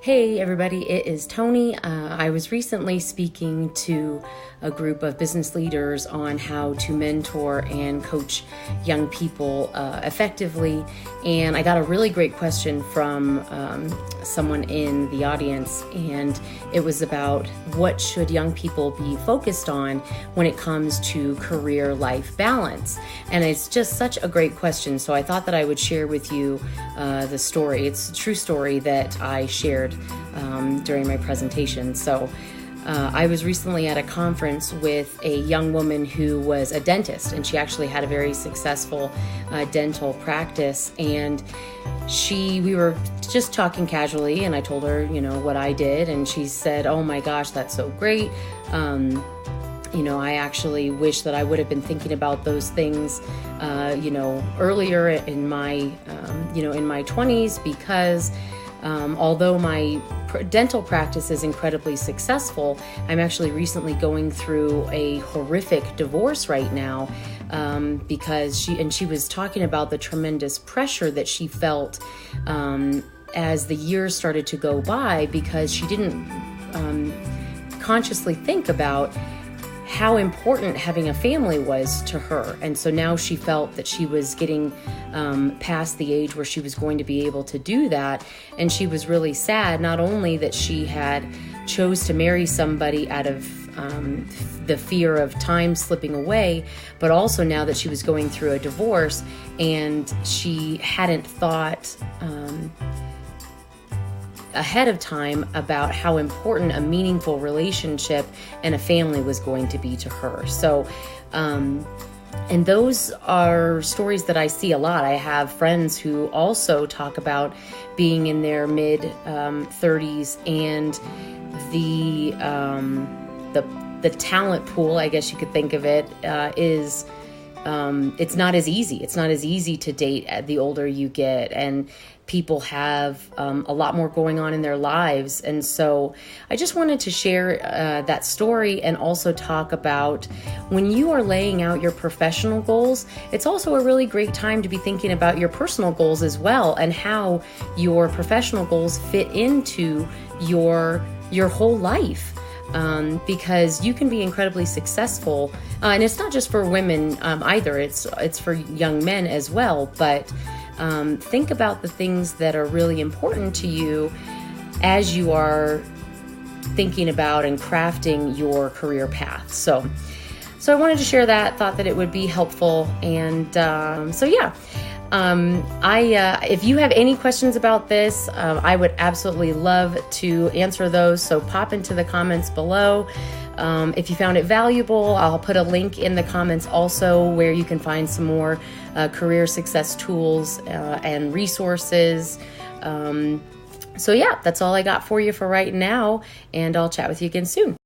Hey everybody, it is Tony. I was recently speaking to a group of business leaders on how to mentor and coach young people effectively, and I got a really great question from someone in the audience, and it was about what should young people be focused on when it comes to career-life balance. And it's just such a great question, so I thought that I would share with you the story. It's a true story that I shared during my presentation. So I was recently at a conference with a young woman who was a dentist, and she actually had a very successful dental practice. And we were just talking casually, and I told her, what I did, and she said, "Oh my gosh, that's so great. I actually wish that I would have been thinking about those things, earlier in my, in my 20s, because although my dental practice is incredibly successful, I'm actually recently going through a horrific divorce right now, because she was talking about the tremendous pressure that she felt as the years started to go by, because she didn't consciously think about how important having a family was to her. And so now she felt that she was getting past the age where she was going to be able to do that. And she was really sad, not only that she had chose to marry somebody out of the fear of time slipping away, but also now that she was going through a divorce and she hadn't thought ahead of time about how important a meaningful relationship and a family was going to be to her. So, and those are stories that I see a lot. I have friends who also talk about being in their mid 30s, and the talent pool, I guess you could think of it, is it's not as easy. It's not as easy to date the older you get, and people have a lot more going on in their lives. And so I just wanted to share that story, and also talk about when you are laying out your professional goals, it's also a really great time to be thinking about your personal goals as well, and how your professional goals fit into your whole life. Because you can be incredibly successful, and it's not just for women either. It's for young men as well. But think about the things that are really important to you as you are thinking about and crafting your career path. So I wanted to share that. Thought that it would be helpful, and if you have any questions about this, I would absolutely love to answer those. So pop into the comments below. If you found it valuable, I'll put a link in the comments also where you can find some more career success tools and resources. That's all I got for you for right now, and I'll chat with you again soon.